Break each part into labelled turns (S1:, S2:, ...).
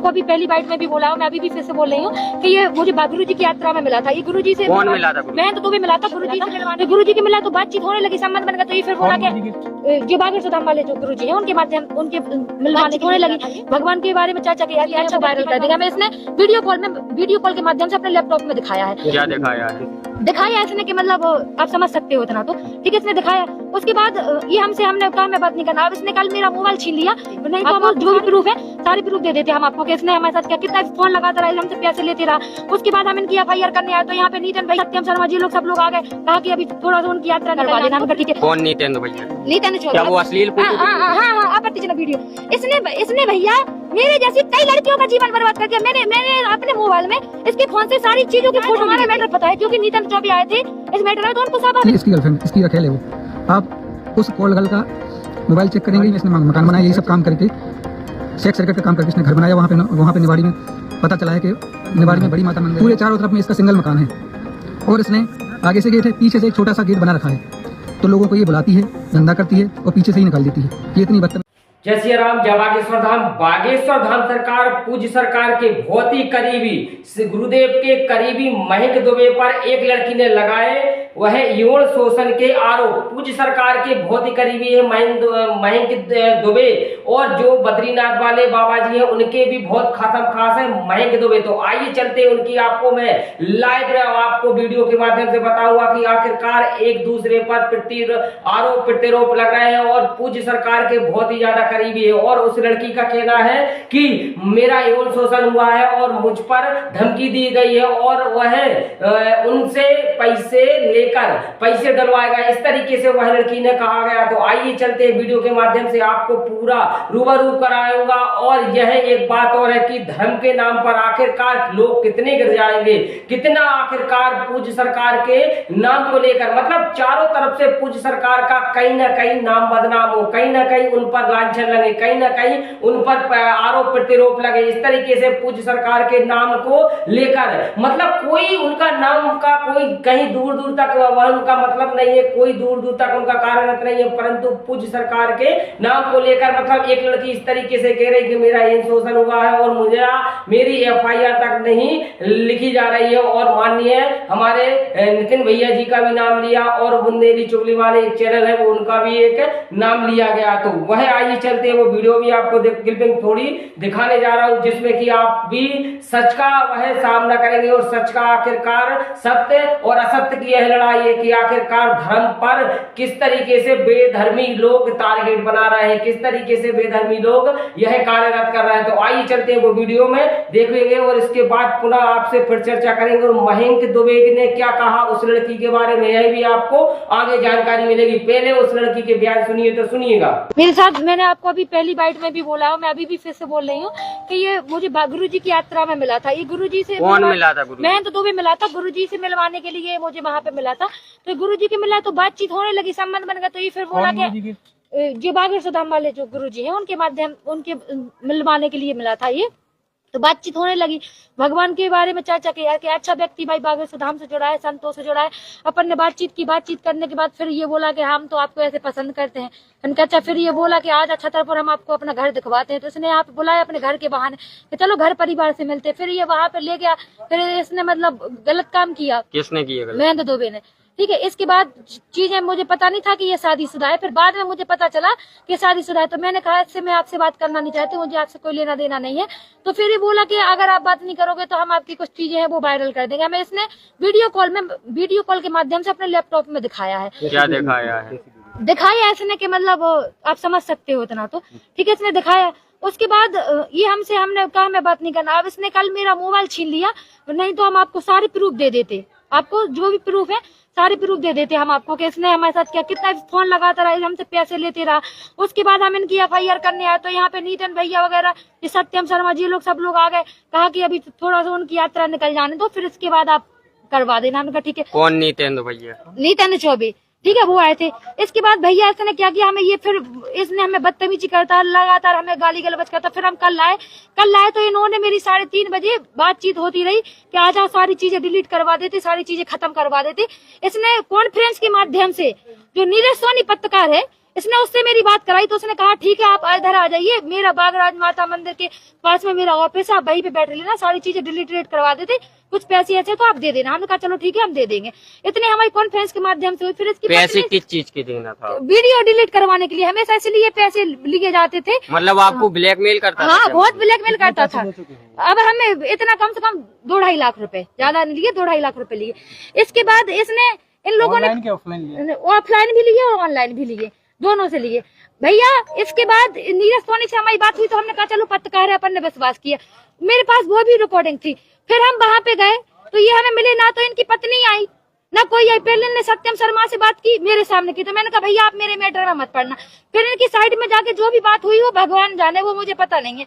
S1: आपको अभी पहली बाइट में भी बोला हूँ, मैं अभी भी फिर से बोल रही हूँ कि ये मुझे गुरु जी की यात्रा में मिला था। ये गुरु जी से
S2: कौन मिला था?
S1: मैं तो भी मिला था गुरु जी से। गुरु जी के मिला तो बातचीत होने लगी, संबंध बन गया। तो ये फिर बोला कि जो बागेश्वर सुदाम वाले जो गुरु जी है उनके माध्यम उनके मिलवाने होने लगी, भगवान के बारे में चर्चा की अच्छा वायरल कर देगा। मैं इसने वीडियो कॉल के माध्यम से अपने लैपटॉप में दिखाया है।
S2: क्या दिखाया है?
S1: दिखाया इसने कि मतलब आप समझ सकते हो इतना तो ठीक है। इसने दिखाया, उसके बाद ये हमने कहा मैं बात नहीं करना। अब इसने कल मेरा मोबाइल छीन लिया, नहीं तो हम जो भी प्रूफ है सारी प्रूफ दे देते हम आपको कि इसने हमारे साथ क्या कितना फोन लगाता रहा, हमसे पैसे लेते रहा। उसके बाद हम इनकी FIR करने आए तो यहाँ पे नीतन भाई, सत्यम शर्मा जी लोग सब लोग आ गए, कहा कि अभी थोड़ा सा उनकी यात्रा करवा देना। ठीक है,
S2: कौन नीतेंद्र भैया?
S1: नीतन
S2: क्या वो अश्लील?
S1: हाँ आपत्तिजनक वीडियो इसने भैया मेरे जैसी कई लड़कियों का जीवन बर्बाद करके मैंने अपने मोबाइल में इसके फोन से सारी चीजों की फोटो हमारे मैटर पता है, क्योंकि नीतन चौबे आए थे इस मैटर में तो उनको सब
S3: इसकी गर्लफ्रेंड इसकी अकेले है वो। आप उस कॉल गर्ल का मोबाइल चेक करेंगे, इसने मकान बनाया, यही सब काम करके सेक्स सर्किट का काम करके इसने घर बनाया। वहाँ पे निवाड़ी में पता चला है कि निवाड़ी में बड़ी माता मंदिर, पूरे चारों तरफ में इसका सिंगल मकान है और इसने आगे से गेट है, पीछे से एक छोटा सा गेट बना रखा है। तो लोगों को ये बुलाती है, धंधा करती है और पीछे से ही निकाल देती है। ये इतनी बदतमीज।
S4: जय सिया राम, जय बागेश्वर धाम। बागेश्वर धाम सरकार पूज्य सरकार के बहुत ही करीबी गुरुदेव के करीबी महेंद्र दुबे पर एक लड़की ने लगाए वह यौन शोषण के आरोप। पूज्य सरकार के बहुत ही करीबी है महेंद्र दुबे, और जो बद्रीनाथ वाले बाबा जी हैं उनके भी बहुत खास है महेंद्र दुबे। तो आइए चलते हैं उनकी आपको मैं लाइव आपको वीडियो के माध्यम से बताऊंगा कि आखिरकार एक दूसरे पर आरोप प्रत्यारोप लग रहे हैं और पूज्य सरकार के बहुत ही ज्यादा करीबी है। और उस लड़की का कहना है कि मेरा यौन शोषण हुआ है और मुझ पर धमकी दी गई है और वह उनसे पैसे डलवाएगा, इस तरीके से वह लड़की ने कहा गया। तो आइए चलते हैं वीडियो के माध्यम से आपको पूरा रूबरू कराऊंगा। और यह एक बात और है कि धर्म के नाम पर आखिरकार लोग कितने गिर जाएंगे, कितना आखिरकार पूज्य सरकार के नाम को लेकर, मतलब चारों तरफ से पूज्य सरकार का कहीं ना कहीं नाम बदनाम हो, कहीं ना कहीं उन पर लांछन लगे, कहीं ना कहीं उन पर आरोप प्रत्यारोप लगे। इस तरीके से पूज्य सरकार के नाम को लेकर, मतलब कोई उनका नाम का कोई कहीं दूर दूर तक वह उनका मतलब नहीं है, कोई दूर दूर तक उनका कार्यरत नहीं है, परंतु पूज्य सरकार के नाम को लेकर मतलब एक लड़की इस तरीके से कह रही कि मेरा यौन शोषण हुआ है और मुझे मेरी FIR तक नहीं लिखी जा रही है। और माननीय हमारे नितिन भैया जी का भी नाम लिया और बुंदेली चुगली वाले एक चैनल है वो उनका भी एक नाम लिया गया। तो वह आइए चलते हैं, वो वीडियो भी आपको क्लिपिंग थोड़ी दिखाने जा रहा हूं जिसमें कि आप भी सच का वह सामना करेंगे और सच का आखिरकार सत्य और असत्य की यह लड़ाई है कि आखिरकार धर्म पर किस तरीके से बेधर्मी लोग टारगेट बना रहे हैं, किस तरीके से बेधर्मी लोग यह कार्यरत कर रहे हैं। तो आइए चलते हैं, वो वीडियो में देखेंगे और इसके बाद पुनः आपसे फिर चर्चा करेंगे। और महेंद्र दुबे ने क्या कहा उस लड़की के बारे में, यह भी आपको आगे जानकारी मिलेगी। पहले उस लड़की के बयान सुनिए तो सुनिएगा
S1: मेरे साथ। मैंने आपको अभी पहली बाइट में भी बोला हूँ, मैं अभी भी फिर से बोल रही हूँ कि ये मुझे गुरु जी की यात्रा में मिला था। ये गुरु जी से
S2: कौन मिला था?
S1: मैं तो भी मिला था, गुरु जी से मिलवाने के लिए मुझे वहाँ पे मिला था। तो गुरु जी के मिला तो बातचीत होने लगी, संबंध बन गया। तो ये फिर बोला कि जो बागेश्वर सुदाम वाले जो गुरु जी है उनके माध्यम उनके मिलवाने के लिए मिला था ये। तो बातचीत होने लगी, भगवान के बारे में चर्चा की कि अच्छा व्यक्ति भाई बागेश्वर धाम से जुड़ा है, संतों से जुड़ा है। अपन ने बातचीत करने के बाद फिर ये बोला कि हम तो आपको ऐसे पसंद करते हैं। अच्छा फिर ये बोला कि आज छतर पर हम आपको अपना घर दिखवाते हैं। तो इसने यहाँ पे बुलाया अपने घर के बहाने कि चलो घर परिवार से मिलते। फिर ये वहां पे ले गया, फिर इसने मतलब गलत काम किया।
S2: किसने किया?
S1: महेंद्र दुबे ने। ठीक है, इसके बाद चीजें मुझे पता नहीं था कि ये शादीशुदा है। फिर बाद में मुझे पता चला कि शादीशुदा है। तो मैंने कहा इससे मैं आपसे बात करना नहीं चाहती, मुझे आपसे कोई लेना देना नहीं है। तो फिर ये बोला कि अगर आप बात नहीं करोगे तो हम आपकी कुछ चीजें हैं वो वायरल कर देंगे। हमें इसने वीडियो कॉल के माध्यम से अपने लैपटॉप में दिखाया है।
S2: क्या दिखाया है?
S1: दिखाया इसने कि मतलब आप समझ सकते हो इतना तो ठीक है, इसने दिखाया। उसके बाद ये हमने कहा मैं बात नहीं करना। अब इसने कल मेरा मोबाइल छीन लिया, नहीं तो हम आपको सारे प्रूफ दे देते, आपको जो भी प्रूफ है सारे प्रूफ दे देते हम आपको कि इसने हमारे साथ क्या कितना फोन लगाता रहा, हमसे पैसे लेते रहा। उसके बाद हम इनकी FIR करने आए तो यहाँ पे नीतन भैया वगैरह सत्यम शर्मा जी लोग सब लोग आ गए, कहा कि अभी थोड़ा सा उनकी यात्रा निकल जाने दो, फिर इसके बाद आप करवा देना। हमने कहा ठीक है।
S2: कौन नीतेंद्र भैया?
S1: नीतन चौबे, ठीक है, वो आए थे। इसके बाद भैया इसने क्या किया, हमें ये फिर इसने हमें बदतमीजी करता लगातार, हमें गाली गलौज करता। फिर हम कल लाए तो इन्होंने मेरी 3:30 बजे बातचीत होती रही कि आज आप सारी चीजें डिलीट करवा देते, सारी चीजें खत्म करवा देते। इसने कॉन्फ्रेंस के माध्यम से जो नीरज सोनी पत्रकार है इसने उससे मेरी बात कराई तो उसने कहा ठीक है आप इधर आ जाइए, मेरा बागराज माता मंदिर के पास में मेरा ऑफिस है, आप वहीं पे बैठ लेना, सारी चीजें डिलीट करवा देते, कुछ पैसे ऐसे तो आप दे देना। हमने कहा चलो ठीक है हम दे देंगे। इतने हमारी कॉन्फ्रेंस के माध्यम से हुई। फिर इसकी
S2: पैसे किस चीज के देना था?
S1: वीडियो डिलीट करवाने के लिए, हमेशा इसलिए पैसे लिए जाते थे।
S2: मतलब आपको ब्लैकमेल करता था?
S1: हाँ बहुत ब्लैकमेल करता था। अब हमें इतना कम से कम 2-2.5 लाख रुपए, ज्यादा नहीं लिए, 2-2.5 लाख रुपए लिए। इसके बाद इसने इन लोगों ने ऑफलाइन भी लिए और ऑनलाइन भी लिए, दोनों से लिए भैया। इसके बाद नीरज सोनी से हमारी बात हुई तो हमने कहा चलो पत्रकार है, अपन ने विश्वास किया। मेरे पास वो भी रिकॉर्डिंग थी। फिर हम वहां पे गए तो ये हमें मिले ना, तो इनकी पत्नी आई ना कोई आई। पहले ने सत्यम शर्मा से बात की, मेरे सामने की, तो मैंने कहा भैया आप मेरे मैटर में मत पड़ना। फिर इनकी साइड में जाके जो भी बात हुई वो भगवान जाने, वो मुझे पता नहीं है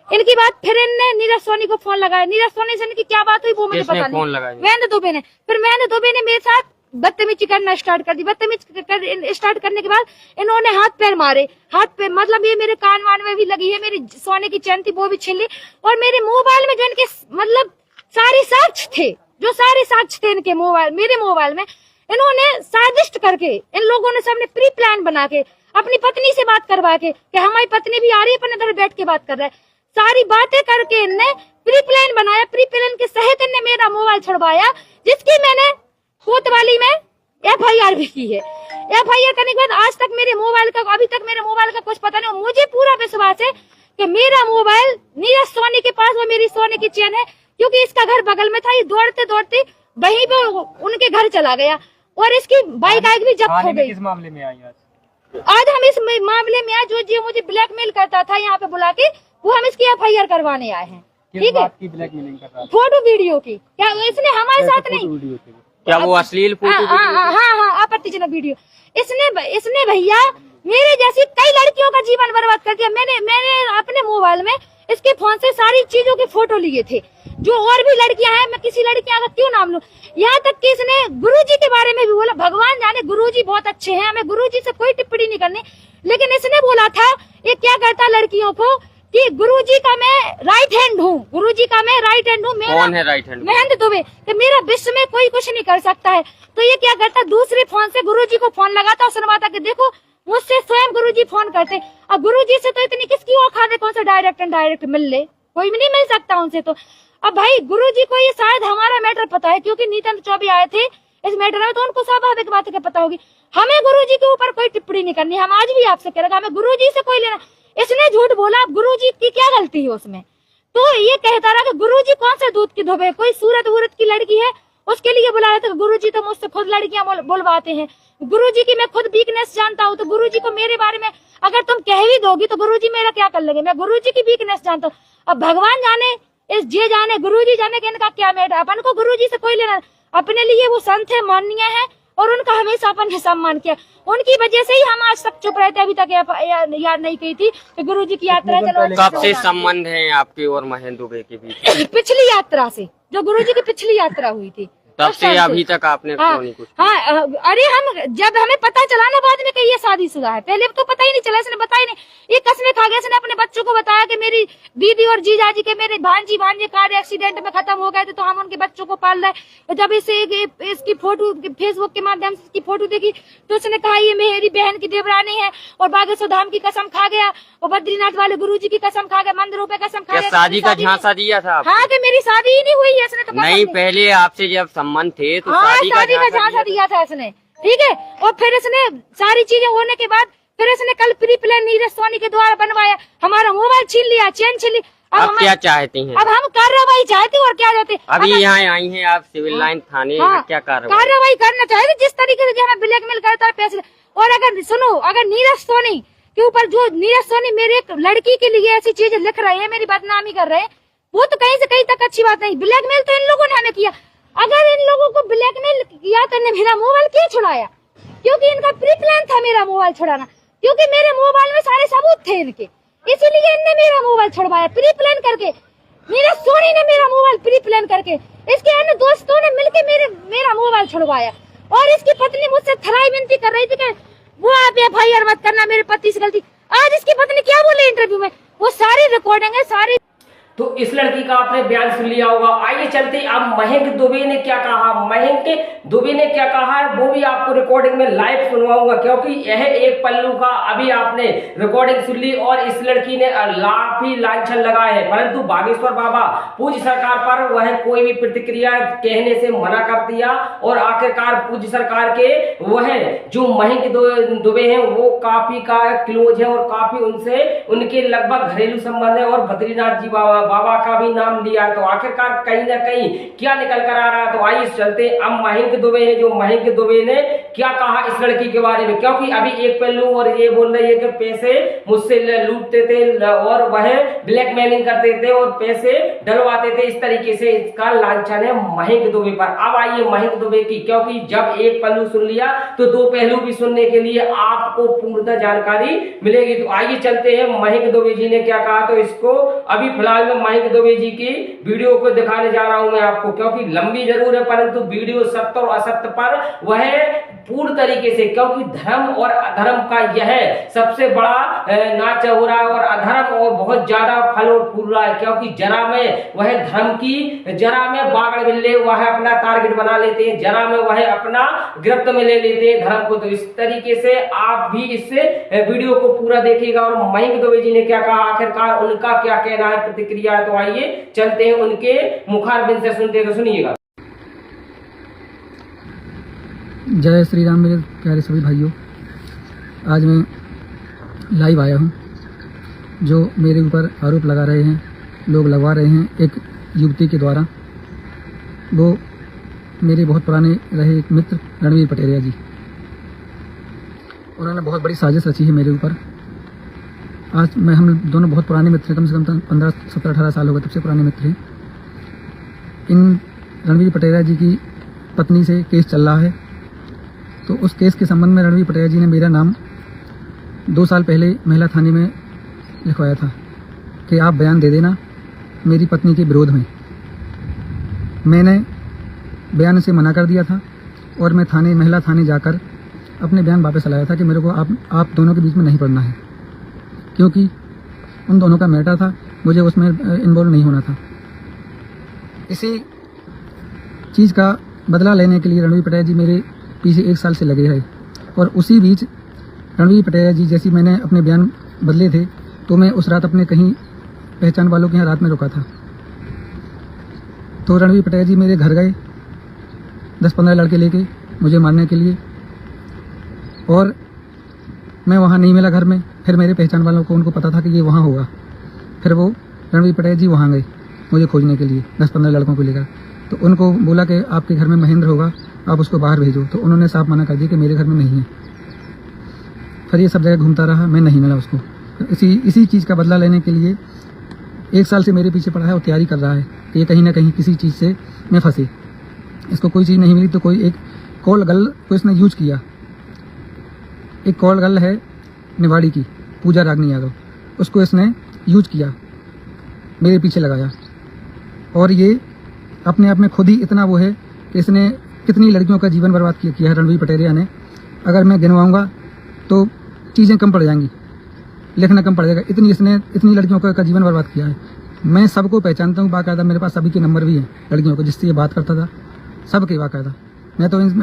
S1: इनकी बात। फिर इनने नीरज सोनी को फोन लगाया, नीरज सोनी से इनकी क्या बात हुई वो मुझे पता नहीं। महेंद्र दुबे ने, फिर महेंद्र दुबे ने मेरे साथ बदतमीजी करना स्टार्ट कर दी। बदतमीजी स्टार्ट करने के बाद इन्होंने हाथ पैर मारे, हाथ पैर मतलब ये मेरे कान वान में भी लगी है, मेरी सोने की चैन थी वो भी छिली, और मेरे मोबाइल में जो इनके मतलब सारे साक्ष्य थे, जो सारे साक्ष्य थे इनके मोबाइल, मेरे मोबाइल में, इन्होंने साजिश करके इन लोगों ने सबने प्री प्लान बना के अपनी पत्नी से बात करवा के कि हमारी पत्नी भी आ रही है, अपन इधर बैठ के बात कर रहा है, सारी बातें करके इनने प्री प्लान बनाया। प्री प्लान के सहित इनने मेरा मोबाइल छुड़वाया, जिसकी मैंने कोतवाली में FIR भी की है। FIR करने के बाद आज तक मेरे मोबाइल का, अभी तक मेरे मोबाइल का कुछ पता नहीं। मुझे पूरा विश्वास है कि मेरा मोबाइल नीरज सोनी के पास, वो मेरी सोने की चैन है, क्योंकि इसका घर बगल में था। ये दौड़ते दौड़ते वहीं पे उनके घर चला गया और इसकी बाइक आइक भी जब्त हो गई।
S5: किस मामले में आई
S1: आज हम इस मामले में, जो जो मुझे ब्लैकमेल करता था यहाँ पे बुला के, वो हम इसकी FIR करवाने आए हैं। ठीक है,
S5: ब्लैकमेलिंग कर रहा
S1: फोटो वीडियो की, क्या इसने हमारे साथ नहीं,
S2: क्या वो अश्लील फोटो?
S1: हाँ आपत्तिजनक वीडियो। इसने भैया मेरे जैसी कई लड़कियों का जीवन बर्बाद कर दिया। मैंने अपने मोबाइल में इसके फोन से सारी चीजों के फोटो लिए थे, जो और भी लड़कियां हैं, मैं किसी लड़कियां का क्यों नाम लूं। यहाँ तक कि इसने गुरुजी के बारे में भी बोला। भगवान जाने गुरुजी बहुत अच्छे हैं, हमें गुरुजी से कोई टिप्पणी नहीं करनी, लेकिन इसने बोला था ये क्या करता लड़कियों को कि गुरुजी का मैं राइट हैंड हूँ, गुरुजी का मैं राइट हैंड हूँ।
S2: कौन है राइट हैंड?
S1: महेंद्र दुबे, कि मेरा विश्व में कोई कुछ नहीं कर सकता है। तो ये क्या करता, दूसरे फोन से गुरुजी को फोन लगाता और सुनवाता कि देखो मुझसे स्वयं गुरुजी फोन करते। अब गुरुजी से तो इतनी किसकी औकात है, कौन सा डायरेक्ट एंड डायरेक्ट मिल ले, कोई भी नहीं मिल सकता उनसे। तो अब भाई गुरुजी को ये शायद हमारा मैटर पता है, क्योंकि नित्यानंद चौबे आए थे इस मैटर में, तो उनको स्वाभाविक बात है पता होगी। हमें गुरुजी के ऊपर कोई टिप्पणी नहीं करनी। हम आज भी आपसे कह रहे, हमें गुरुजी से कोई लेना। इसने झूठ बोला, गुरुजी की क्या गलती है उसमें? तो ये कहता रहा कि गुरुजी कौन से दूध की धोबे, कोई सूरत वूरत की लड़की है उसके लिए बुला रहे थे। गुरुजी तो मुझसे खुद लड़कियां बुलवाते हैं। गुरुजी की मैं खुद वीकनेस जानता हूँ, तो गुरुजी को मेरे बारे में अगर तुम कह भी दोगी तो गुरुजी मेरा क्या कर लेंगे। मैं गुरुजी की वीकनेस जानता हूँ। अब भगवान जाने, इस जे जाने, गुरुजी जाने कि इनका क्या मैटर। अपन को गुरुजी से कोई लेना, अपने लिए वो संत है, माननीय है, और उनका हमेशा अपन ने सम्मान किया। उनकी वजह से ही हम आज तक चुप रहते। अभी तक याद नहीं की थी कि गुरुजी की यात्रा चलो।
S2: कब से संबंध है आपके और महेंद्र दुबे के बीच?
S1: पिछली यात्रा से, जो गुरुजी की पिछली यात्रा हुई थी
S2: तब से अभी तक आपने क्यों नहीं कुछ?
S1: हाँ, अरे हम जब हमें पता चला ना बाद में कि ये शादीशुदा है, पहले तो पता ही नहीं चला, इसने बताया नहीं। ये कसमें खा गया, इसने अपने बच्चों को बताया कि मेरी दीदी और जीजाजी के मेरे भांजी कार एक्सीडेंट में खत्म हो गए थे, तो हम उनके बच्चों को पाल रहे हैं। जब इसे इसकी फोटो फेसबुक के माध्यम से इसकी फोटो देखी तो उसने कहा ये मेरी बहन की देवरानी है, और बागेश्वर धाम की कसम खा गया, और बद्रीनाथ वाले गुरुजी की कसम खा गया, मंदिरों पे कसम खा गया।
S2: शादी का झांसा दिया था?
S1: हाँ, कि मेरी शादी ही नहीं हुई है। इसने तो
S2: नहीं, पहले आपसे जब संबंध थे तो
S1: शादी का झांसा दिया था इसने। ठीक है, और फिर इसने सारी चीजें होने के बाद फिर इसने कल प्री प्लान नीरज सोनी के द्वारा बनवाया, हमारा मोबाइल छीन लिया, चैन छीन ली।
S2: अब क्या चाहती हैं?
S1: अब हम कार्रवाई चाहते और क्या चाहते।
S2: अभी यहाँ आई हैं आप सिविल लाइन थाने, क्या
S1: कार्रवाई करना चाहते, जिस तरीके से हमें ब्लैकमेल करता है पैसे। और अगर सुनो, अगर नीरज सोनी के ऊपर, जो नीरज सोनी मेरे एक लड़की के लिए ऐसी चीजें लिख रहे हैं, मेरी बदनामी कर रहे हैं, वो तो कहीं से कहीं तक अच्छी बात नहीं। ब्लैकमेल तो इन लोगों ने हमें किया। अगर इन लोगों को ब्लैकमेल किया तो इन्हें मेरा मोबाइल क्यों छुड़ाया? क्योंकि इनका प्री प्लान था मेरा मोबाइल छुड़ाना, क्योंकि मेरे मोबाइल में सारे सबूत थे इनके, इसीलिए इनने मेरा मोबाइल छुड़वाया प्री प्लान करके। नीरज सोनी ने मेरा मोबाइल प्री प्लान करके, इसके अन्य दोस्तों ने मिलके मेरा मोबाइल छुड़वाया। और इसकी पत्नी मुझसे थराई विनती कर रही थी कि वो आप FIR मत करना, मेरे पति से गलती। आज इसकी पत्नी क्या बोले इंटरव्यू में, वो सारी रिकॉर्डिंग है, सारी
S4: तो इस लड़की का आपने बयान सुन लिया होगा। आइए चलते अब महंक दुबे ने क्या कहा, महंक दुबे ने क्या कहा है वो भी आपको रिकॉर्डिंग में लाइव सुनवाऊंगा, क्योंकि यह एक पल्लू का अभी आपने रिकॉर्डिंग सुन ली और इस लड़की ने लाफी लांछन लगाए हैं, परंतु बागेश्वर बाबा पूज्य सरकार पर वह कोई भी प्रतिक्रिया कहने से मना कर दिया और आखिरकार पूज्य सरकार के वह जो महंक दुबे हैं वो काफी का क्लोज है और काफी उनसे उनके लगभग घरेलू संबंध है और बद्रीनाथ जी बाबा का भी नाम लिया। तो आखिरकार कहीं ना कहीं क्या निकल कर आ रहा है, तो आइए चलते अब महंक दुबे है, जो महंक दुबे ने क्या कहा इस लड़की के बारे में, क्योंकि अभी एक पहलू और ये बोल रही है कि पैसे मुझसे लूटते थे और वह ब्लैकमेलिंग करते थे और पैसे डलवाते थे, इस तरीके से इसका लांछन है महंक दुबे पर। अब आइए महंक दुबे की, क्योंकि जब एक पहलू सुन लिया तो दो पहलू भी सुनने के लिए आपको पूर्णतः जानकारी मिलेगी। तो आइए चलते हैं महंक दुबे जी ने क्या कहा। तो इसको अभी फिलहाल में महंक दुबे जी की वीडियो को दिखाने जा रहा हूं मैं आपको, क्योंकि लंबी जरूर है परंतु वीडियो सत्य और असत्य पर वह पूर्ण तरीके से, क्योंकि धर्म और अधर्म का यह सबसे बड़ा नाच हो रहा है और अधर्म और बहुत ज्यादा फल और फूल रहा है, क्योंकि जरा में वह धर्म की, जरा में बागड़ बिल्ले वह अपना टारगेट बना लेते हैं, जरा में वह अपना गिरफ्त में ले लेते हैं धर्म को। तो इस तरीके से आप भी इस वीडियो को पूरा देखिएगा और महंक दुबे जी ने क्या कहा, आखिरकार उनका क्या कहना है, प्रतिक्रिया है। तो आइए चलते हैं उनके मुखारबिंद से सुनते, तो सुनिएगा।
S3: जय श्री राम मेरे प्यारे सभी भाइयों, आज मैं लाइव आया हूँ। जो मेरे ऊपर आरोप लगा रहे हैं, लोग लगवा रहे हैं एक युवती के द्वारा, वो मेरे बहुत पुराने रहे एक मित्र रणवीर पटेरिया जी। उन्होंने बहुत बड़ी साजिश रची है मेरे ऊपर। आज हम दोनों बहुत पुराने मित्र हैं, कम से कम 15, 17, 18 साल हो गए, तब से पुराने मित्र हैं। इन रणवीर पटेरिया जी की पत्नी से केस चल रहा है, तो उस केस के संबंध में रणवीर पटेरिया जी ने मेरा नाम 2 साल पहले महिला थाने में लिखवाया था कि आप बयान दे देना मेरी पत्नी के विरोध में। मैंने बयान से मना कर दिया था और मैं महिला थाने जाकर अपने बयान वापस लाया था कि मेरे को आप दोनों के बीच में नहीं पड़ना है, क्योंकि उन दोनों का मैटर था, मुझे उसमें इन्वॉल्व नहीं होना था। इसी चीज़ का बदला लेने के लिए रणवीर पटेरिया जी मेरे पीछे 1 साल से लगे रहे और उसी बीच रणवीर पटेरिया जी जैसी मैंने अपने बयान बदले थे, तो मैं उस रात अपने कहीं पहचान वालों के यहाँ रात में रुका था। तो रणवीर पटेरिया जी मेरे घर गए 10-15 लड़के लेके मुझे मारने के लिए, और मैं वहाँ नहीं मिला घर में। फिर मेरे पहचान वालों को, उनको पता था कि ये वहाँ होगा, फिर वो रणवीर पटेरिया जी वहाँ गए मुझे खोजने के लिए 10-15 लड़कों को लेकर। तो उनको बोला कि आपके घर में महेंद्र होगा, आप उसको बाहर भेजो। तो उन्होंने साफ मना कर दिया कि मेरे घर में नहीं है। फिर ये सब जगह घूमता रहा, मैं नहीं मिला उसको। इसी चीज़ का बदला लेने के लिए 1 साल से मेरे पीछे पड़ा है और तैयारी कर रहा है कि ये कहीं ना कहीं किसी चीज़ से मैं फंसे। इसको कोई चीज़ नहीं मिली तो कोई एक कॉल गर्ल को इसने यूज किया। एक कॉल गर्ल है निवाड़ी की, पूजा रागनी यादव, उसको इसने यूज किया, मेरे पीछे लगाया। और ये अपने आप में खुद ही इतना वो है कि इसने कितनी लड़कियों का जीवन बर्बाद किया है रणवीर पटेरिया ने। अगर मैं गिनवाऊंगा तो चीज़ें कम पड़ जाएंगी, लिखना कम पड़ जाएगा। इतनी लड़कियों का जीवन बर्बाद किया है। मैं सबको पहचानता हूँ बाकायदा, मेरे पास सभी के नंबर भी हैं लड़कियों को जिससे ये बात करता था, सबके बाकायदा।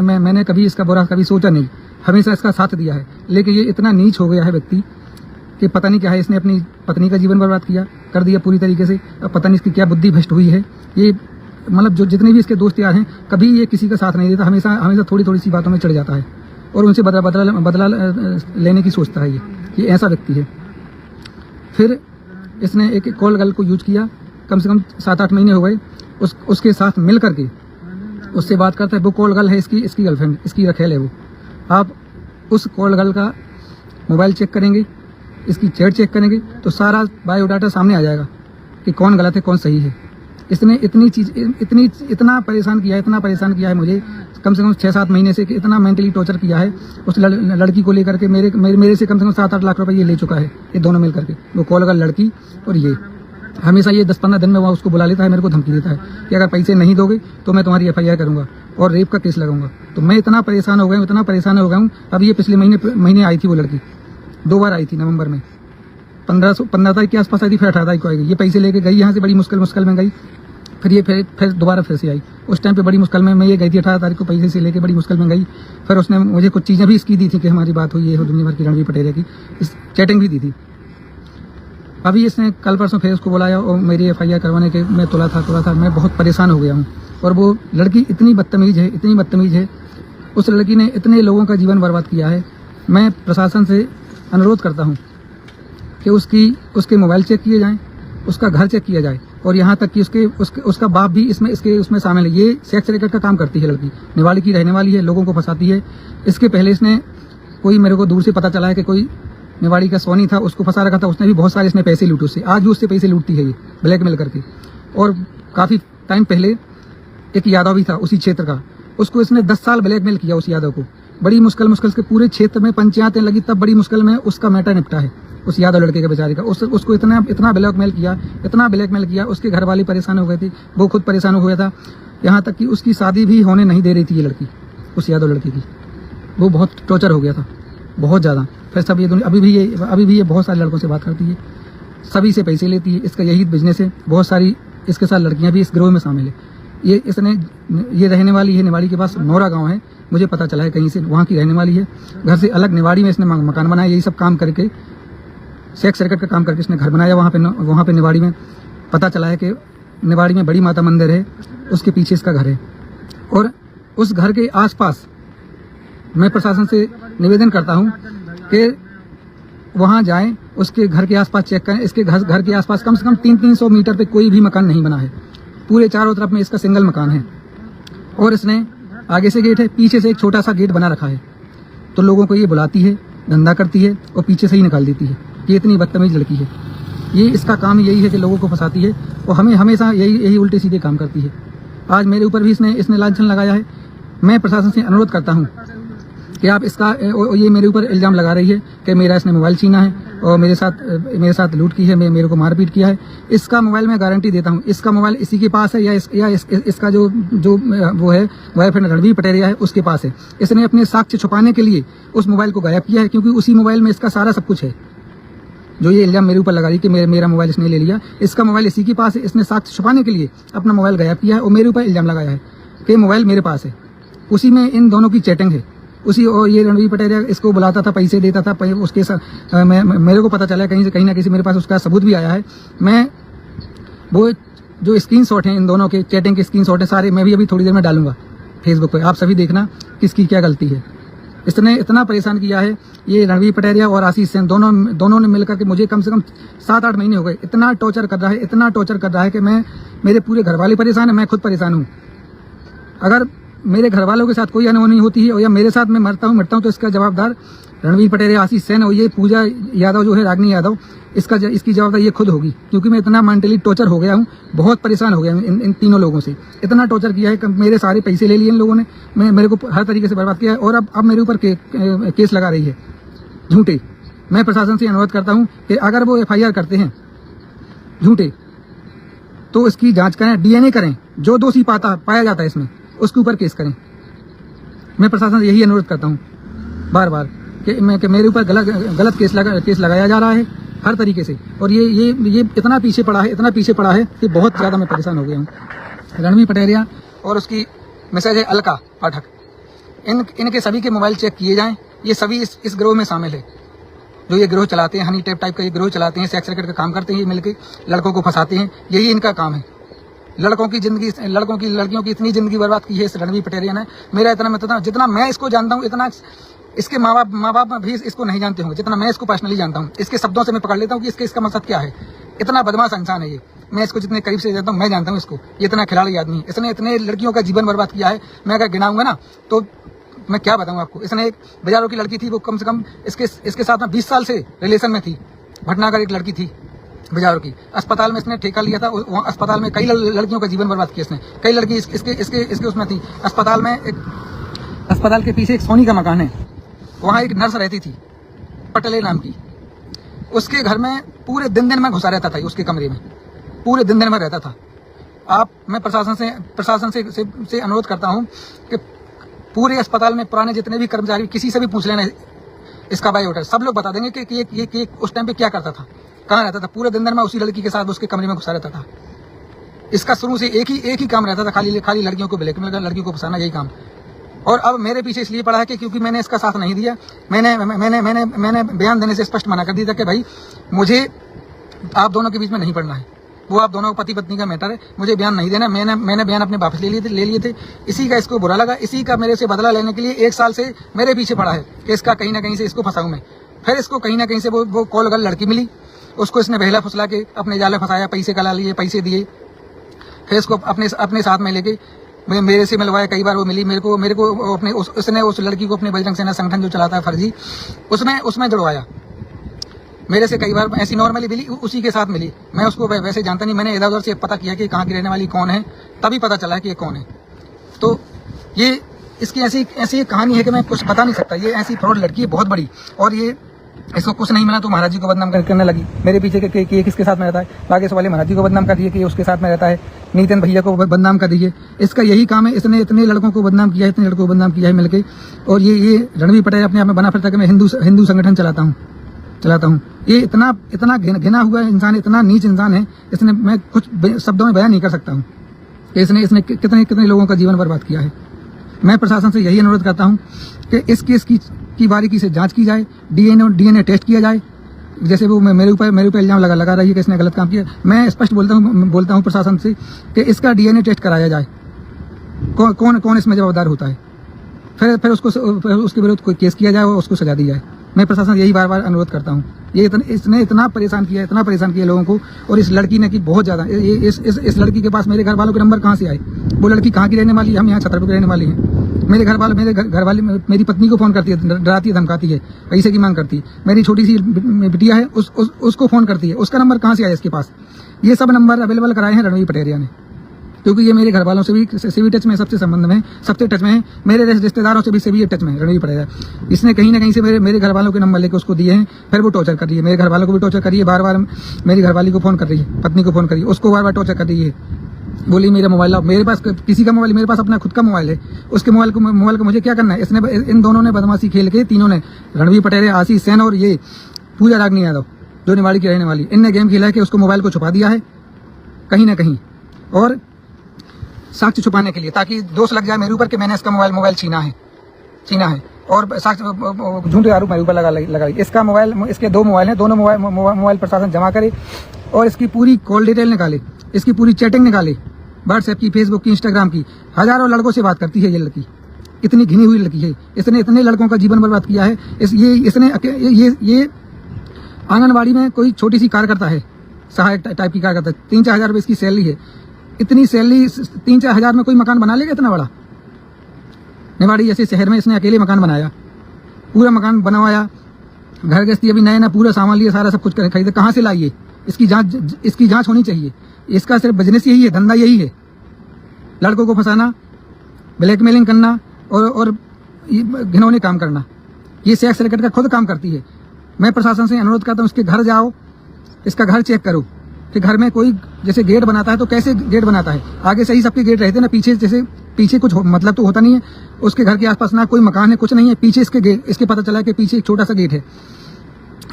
S3: मैंने कभी इसका बुरा कभी सोचा नहीं, हमेशा इसका साथ दिया है। लेकिन ये इतना नीच हो गया है व्यक्ति कि पता नहीं क्या है, इसने अपनी पत्नी का जीवन बर्बाद कर दिया पूरी तरीके से। अब पता नहीं इसकी क्या बुद्धि भ्रष्ट हुई है। ये मतलब जो जितने भी इसके दोस्त यार हैं, कभी ये किसी का साथ नहीं देता, हमेशा थोड़ी सी बातों में चढ़ जाता है और उनसे बदला लेने की सोचता है। ये ऐसा व्यक्ति है। फिर इसने एक कॉल गर्ल को यूज किया, कम से कम 7-8 महीने हो गए। उसके साथ मिल करके उससे बात करता है। वो कॉल गर्ल है इसकी गर्लफ्रेंड, इसकी रखेल है वो। आप उस कॉल गर्ल का मोबाइल चेक करेंगे, इसकी चैट चेक करेंगे तो सारा बायोडाटा सामने आ जाएगा कि कौन गलत है कौन सही है। इसने इतना परेशान किया है मुझे, कम से कम 6-7 महीने से, कि इतना मेंटली टॉर्चर किया है उस लड़की को लेकर के। मेरे से कम से कम 7-8 लाख रुपए ये ले चुका है, ये दोनों मिल करके, वो कॉल गर्ल लड़की और ये। हमेशा ये 10-15 दिन में वहाँ उसको बुला लेता है, मेरे को धमकी देता है कि अगर पैसे नहीं दोगे तो मैं तुम्हारी FIR करूंगा और रेप का केस लगाऊंगा। तो मैं इतना परेशान हो गया हूँ। अब ये पिछले महीने आई थी वो लड़की, 2 बार आई थी नवंबर में। 15 तारीख के आसपास आई थी, फिर 18 तारीख को आएगी। ये पैसे लेके गई यहाँ से, बड़ी मुश्किल में गई, फिर ये फिर दोबारा फिर से आई। उस टाइम पे बड़ी मुश्किल में मैं ये गई थी, 18 तारीख को पैसे से लेके बड़ी मुश्किल में गई। फिर उसने मुझे कुछ चीज़ें भी इसकी दी थी कि हमारी बात हुई है दुनिया भर की, रणवीर पटेरिया की इस चैटिंग भी दी थी। अभी इसने कल परसों फिर उसको बुलाया और मेरी FIR करवाने के मैं तुला था। मैं बहुत परेशान हो गया हूँ। और वो लड़की इतनी बदतमीज है, उस लड़की ने इतने लोगों का जीवन बर्बाद किया है। मैं प्रशासन से अनुरोध करता हूँ कि उसके मोबाइल चेक किए जाएं, उसका घर चेक किया जाए, और यहाँ तक कि उसका बाप भी उसमें शामिल है। ये सेक्स रैकेट का काम करती है लड़की, निवाड़ी की रहने वाली है, लोगों को फंसाती है। इसके पहले इसने कोई, मेरे को दूर से पता चला है कि कोई निवाड़ी का सोनी था, उसको फंसा रखा था। उसने भी बहुत सारे इसने पैसे लूटे उससे, आज भी उससे पैसे लूटती है ये ब्लैकमेल करके। और काफ़ी टाइम पहले एक यादव भी था उसी क्षेत्र का, उसको इसने 10 साल ब्लैकमेल किया उस यादव को। बड़ी मुश्किल से पूरे क्षेत्र में पंचायतें लगी, तब बड़ी मुश्किल में उसका मैटर निपटा है उस यादव लड़के के बेचारे का। उसको इतना ब्लैकमेल किया, उसके घर वाले परेशान हो गए थे, वो खुद परेशान हो गया था। यहाँ तक कि उसकी शादी भी होने नहीं दे रही थी ये लड़की, उस यादव लड़के की। वो बहुत टॉर्चर हो गया था, बहुत ज़्यादा। फिर सब ये अभी भी ये बहुत सारे लड़कों से बात करती है, सभी से पैसे लेती है। इसका यही बिजनेस है। बहुत सारी इसके साथ लड़कियां भी इस गिरोह में शामिल है। ये रहने वाली है, निवाड़ी के पास नौरा गांव है, मुझे पता चला है कहीं से, वहाँ की रहने वाली है। घर से अलग निवाड़ी में इसने मकान बनाया। यही सब काम करके, सेक्स रैकेट का काम करके इसने घर बनाया वहाँ पे निवाड़ी में। पता चला है कि निवाड़ी में बड़ी माता मंदिर है, उसके पीछे इसका घर है। और उस घर के आसपास मैं प्रशासन से निवेदन करता हूँ कि वहाँ जाएं, उसके घर के आसपास चेक करें। इसके घर के आसपास कम से कम 300 मीटर पे कोई भी मकान नहीं बना है। पूरे चारों तरफ में इसका सिंगल मकान है। और इसने आगे से गेट है, पीछे से एक छोटा सा गेट बना रखा है। तो लोगों को ये बुलाती है, धंधा करती है और पीछे से ही निकाल देती है। ये इतनी बदतमीज लड़की है। ये इसका काम यही है कि लोगों को फंसाती है और हमें हमेशा यही उल्टे सीधे काम करती है। आज मेरे ऊपर भी इसने लांछन लगाया है। मैं प्रशासन से अनुरोध करता हूँ कि आप ये मेरे ऊपर इल्जाम लगा रही है कि मेरा इसने मोबाइल छीना है और मेरे साथ लूट की है, मेरे को मारपीट किया है। इसका मोबाइल मैं गारंटी देता हूँ, इसका मोबाइल इसी के पास है या इसका जो वो है बॉयफ्रेंड रणवीर पटेरिया है, उसके पास है। इसने अपने साक्ष्य छुपाने के लिए उस मोबाइल को गायब किया है, क्योंकि उसी मोबाइल में इसका सारा सब कुछ है। जो ये इल्जाम मेरे ऊपर लगा रही कि मेरा मोबाइल इसने ले लिया, इसका मोबाइल इसी के पास है। इसने साक्ष्य छुपाने के लिए अपना मोबाइल गायब किया है और मेरे ऊपर इल्जाम लगाया है कि मोबाइल मेरे पास है। उसी में इन दोनों की चैटिंग है। और ये रणवीर पटेरिया इसको बुलाता था, पैसे देता था, उसके साथ मेरे को पता चला कहीं ना कहीं मेरे पास उसका सबूत भी आया है। मैं वो जो स्क्रीनशॉट हैं, इन दोनों के चैटिंग के स्क्रीनशॉट हैं सारे, मैं भी अभी थोड़ी देर में डालूंगा फेसबुक पे। आप सभी देखना किसकी क्या गलती है। इसने इतना परेशान किया है ये रणवीर पटेरिया और आशीष सेन, दोनों ने मिलकर के मुझे कम से कम 7-8 महीने हो गए इतना टॉर्चर कर रहा है कि मेरे पूरे घर वाले परेशान है, मैं खुद परेशान हूँ। अगर मेरे घर वालों के साथ कोई अनहोनी होती है या मेरे साथ मैं मरता हूँ तो इसका जवाबदार रणवीर पटेरिया, आशीष सेन और ये पूजा यादव जो है, रागिनी यादव, इसकी जवाबदारी ये खुद होगी। क्योंकि मैं इतना मेंटली टॉर्चर हो गया हूँ, बहुत परेशान हो गया हूँ इन तीनों लोगों से। इतना टॉर्चर किया है कि मेरे सारे पैसे ले लिए इन लोगों ने, मेरे को हर तरीके से बर्बाद किया है। और अब मेरे ऊपर केस लगा रही है झूठे। मैं प्रशासन से अनुरोध करता हूँ कि अगर वो FIR करते हैं झूठे तो इसकी जाँच करें, DNA करें, जो दोषी पाया जाता है इसमें उसके ऊपर केस करें। मैं प्रशासन से यही अनुरोध करता हूँ बार बार कि मेरे ऊपर गलत केस लगाया जा रहा है हर तरीके से। और ये इतना पीछे पड़ा है कि बहुत ज़्यादा मैं परेशान हो गया हूँ। रणवीर पटेरिया और उसकी मैसेज है अलका पाठक, इनके सभी के मोबाइल चेक किए जाएं। ये सभी इस गिरोह में शामिल है। जो ये गिरोह चलाते हैं, हनी टैप टाइप का ये गिरोह चलाते हैं, सेक्स रैकेट का काम करते हैं, ये मिलकर लड़कों को फंसाते हैं। यही इनका काम है। लड़कियों की इतनी जिंदगी बर्बाद की है इस रणवीर पटेरिया ने। मेरा जितना मैं इसको जानता हूँ, इतना इसके माँ बाप भी इसको नहीं जानते होंगे जितना मैं इसको पर्सनली जानता हूँ। इसके शब्दों से मैं पकड़ लेता हूँ कि इसका मकसद क्या है। इतना बदमाश इंसान है ये। मैं इसको जितने करीब से जानता हूँ, मैं जानता हूँ इसको, ये इतना खिलाड़ी आदमी है। इसने इतने लड़कियों का जीवन बर्बाद किया है, मैं अगर गिनाऊंगा ना तो मैं क्या बताऊँ आपको। इसने एक बाजारों की लड़की थी, वो कम से कम इसके साथ में 20 साल से रिलेशन में थी। भटनागर एक लड़की थी बाजारों की, अस्पताल में इसने ठेका लिया था। वहाँ अस्पताल में कई लड़कियों का जीवन बर्बाद किया इसने। कई लड़की इसके उसमें थी। अस्पताल के पीछे एक सोनी का मकान है, वहाँ एक नर्स रहती थी पटेले नाम की। उसके घर में पूरे दिन में घुसा रहता था, उसके कमरे में पूरे दिन में रहता था। मैं प्रशासन से अनुरोध करता हूँ कि पूरे अस्पताल में पुराने जितने भी कर्मचारी, किसी से भी पूछ लेना इसका बायोडाटा, सब लोग बता देंगे कि ये उस टाइम पे क्या करता था। कहाँ रहता था? पूरे दिन में उसी लड़की के साथ उसके कमरे में घुसा रहता था। इसका शुरू से एक ही काम रहता था, खाली लड़कियों को ब्लैकमेल करना, लड़कियों को फंसाना, यही काम। और अब मेरे पीछे इसलिए पड़ा है कि क्योंकि मैंने इसका साथ नहीं दिया। मैंने बयान देने से स्पष्ट मना कर दिया था कि भाई मुझे आप दोनों के बीच में नहीं पड़ना है, वो आप दोनों पति पत्नी का मैटर है, मुझे बयान नहीं देना। मैंने बयान अपने वापस ले लिए थे। इसी का इसको बुरा लगा, इसी का मेरे से बदला लेने के लिए 1 साल से मेरे पीछे पड़ा है कि इसका कहीं ना कहीं से इसको फंसाऊं मैं। फिर इसको कहीं ना कहीं से वो कॉल गर्ल लड़की मिली, उसको इसने बहला फुसला के अपने जाल में फंसाया, पैसे कला लिए, पैसे दिए, फिर इसको अपने साथ में लेके मेरे से मिलवाया। कई बार वो मिली मेरे को अपने उसने उस लड़की को अपने बजरंग सेना संगठन जो चलाता है फर्जी, उसमें जुड़वाया। मेरे से कई बार ऐसी नॉर्मली मिली, उसी के साथ मिली। मैं उसको वैसे जानता नहीं, मैंने इधर उधर से पता किया कि कहाँ की रहने वाली कौन है, तभी पता चला कि ये कौन है। तो ये इसकी ऐसी कहानी है कि मैं कुछ बता नहीं सकता। ये ऐसी फ्रॉड लड़की है बहुत बड़ी, और ये इसको कुछ नहीं मिला तो महाराज जी को बदनाम करने लगी। मेरे पीछे के किसके साथ में रहता है, बागेश्वर वाले महाराज जी को बदनाम कर दिए कि उसके साथ में रहता है, नितिन भैया को बदनाम कर दीजिए। इसका यही काम है, इसने इतने लड़कों को बदनाम किया है, इतने लड़कों को बदनाम किया है मिलके। और ये रणवीर पटेल अपने आप में बना फिरता कि मैं हिंदू संगठन चलाता हूँ। ये इतना घिना हुआ इंसान, इतना नीच इंसान है, इसने मैं कुछ शब्दों में बयान नहीं कर सकता हूँ कि इसने कितने लोगों का जीवन बर्बाद किया है। मैं प्रशासन से यही अनुरोध करता हूँ कि इस केस की बारीकी से जांच की जाए, डीएनए टेस्ट किया जाए। जैसे वो मेरे ऊपर इल्जाम लगा रही है कि इसने गलत काम किया, मैं स्पष्ट बोलता हूँ प्रशासन से कि इसका डीएनए टेस्ट कराया जाए, कौन इसमें जवाबदार होता है। फिर उसके विरुद्ध कोई केस किया जाए और उसको सजा दी जाए। मैं प्रशासन यही बार अनुरोध करता हूँ। इसने इतना परेशान किया लोगों को, और इस लड़की ने की बहुत ज्यादा। इस लड़की के पास मेरे घर वालों के नंबर कहाँ से आए? वो लड़की कहाँ की रहने वाली है? हम यहाँ छतरपुर की रहने वाली हैं। मेरे घर वाले मेरी पत्नी को फोन करती है, डराती है, धमकाती है, पैसे की मांग करती है। मेरी छोटी सी बिटिया है, उसको फोन करती है। उसका नंबर कहाँ से आया इसके पास? ये सब नंबर अवेलेबल कराए हैं रणवीर पटेरिया ने, क्योंकि ये मेरे घर वालों से भी टच में, सबसे संबंध में, सबसे टच में है। मेरे रिश्तेदारों से भी टच में है रणवीर पटेरिया। इसने कहीं ना कहीं से मेरे घर वालों के नंबर लेकर उसको दिए हैं। फिर वो टॉर्चर कर रही है, मेरे घर वालों को भी टॉर्चर कर रही है। बार मेरी घरवाली को फोन कर रही है, पत्नी को फोन कर रही है, उसको बार टॉर्चर कर रही है। बोली मेरा मोबाइल लाओ। मेरे पास किसी का मोबाइल, मेरे पास अपना खुद का मोबाइल है। उसके मोबाइल को मुझे क्या करना है? इन दोनों ने बदमाशी खेल के, तीनों ने, रणवीर पटेरिया, आशीष सेन और ये पूजा रागनी यादव जो निवाड़ी की रहने वाली, इनने गेम खेला है कि उसको मोबाइल को छुपा दिया है कहीं ना कहीं, और साक्ष्य छुपाने के लिए, ताकि दोष लग जाए मेरे ऊपर कि मैंने इसका मोबाइल छीना है और साक्ष्य झूठे आरोप मेरे ऊपर लगा। इसका मोबाइल, इसके 2 मोबाइल हैं, दोनों मोबाइल प्रशासन जमा करे और इसकी पूरी कॉल डिटेल निकाले, इसकी पूरी चैटिंग निकाले, व्हाट्सएप की, फेसबुक की, इंस्टाग्राम की। हजारों लड़कों से बात करती है ये लड़की, इतनी घिनी हुई लड़की है। इसने इतने लड़कों का जीवन बर्बाद किया है। ये आंगनबाड़ी में कोई छोटी सी कार्यकर्ता है, सहायक टाइप की कार्यकर्ता, 3-4 हजार रुपये इसकी सैलरी है। इतनी सैलरी 3-4 हजार में कोई मकान बना लेगा इतना बड़ा? निवाड़ी जैसे शहर में इसने अकेले मकान बनाया, पूरा मकान बनवाया, घर गृहस्थी अभी नया पूरा सामान लिया, सारा सब कुछ खरीदा। कहाँ से लाइए? इसकी जांच होनी चाहिए। इसका सिर्फ बिजनेस यही है, धंधा यही है, लड़कों को फंसाना, ब्लैकमेलिंग करना और घिनौने काम करना। ये सेक्स रैकेट का खुद काम करती है। मैं प्रशासन से अनुरोध करता हूँ, इसके घर जाओ, इसका घर चेक करो कि घर में कोई जैसे गेट बनाता है तो कैसे गेट बनाता है। आगे से ही सबके गेट रहते हैं ना, पीछे कुछ मतलब तो होता नहीं है। उसके घर के आसपास ना कोई मकान है, कुछ नहीं है, पीछे इसके पता चला कि पीछे एक छोटा सा गेट है।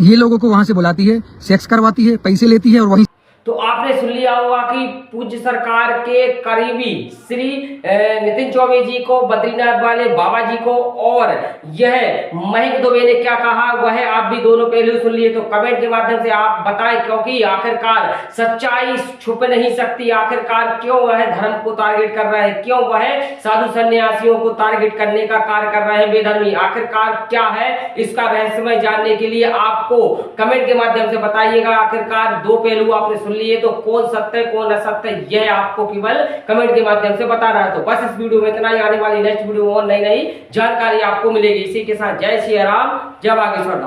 S3: ये लोगों को वहां से बुलाती है, सेक्स करवाती है, पैसे लेती है और वहीं।
S4: तो आपने सुन लिया होगा कि पूज्य सरकार के करीबी श्री नितिन चौबे जी को, बद्रीनाथ वाले बाबा जी को, और यह महेंद्र दुबे ने क्या कहा वह आप भी दोनों पहलू सुन लिए। तो कमेंट के माध्यम से आप बताएं, क्योंकि आखिरकार सच्चाई छुप नहीं सकती। आखिरकार क्यों वह धर्म को टारगेट कर रहा है, क्यों वह साधु सन्यासियों को टारगेट करने का कार्य कर रहे हैं बेधर्मी? आखिरकार क्या है इसका रहस्यमय जानने के लिए आपको कमेंट के माध्यम से बताइएगा। आखिरकार 2 पहलू आपने सुन लिए, तो कौन सत्य कौन असत्य यह आपको केवल कमेंट के माध्यम से बता रहा है। तो बस इस वीडियो में इतना ही। आने वाली नेक्स्ट वीडियो में और नई जानकारी आपको मिलेगी। इसी के साथ जय श्री राम, जय बागेश्वर धाम।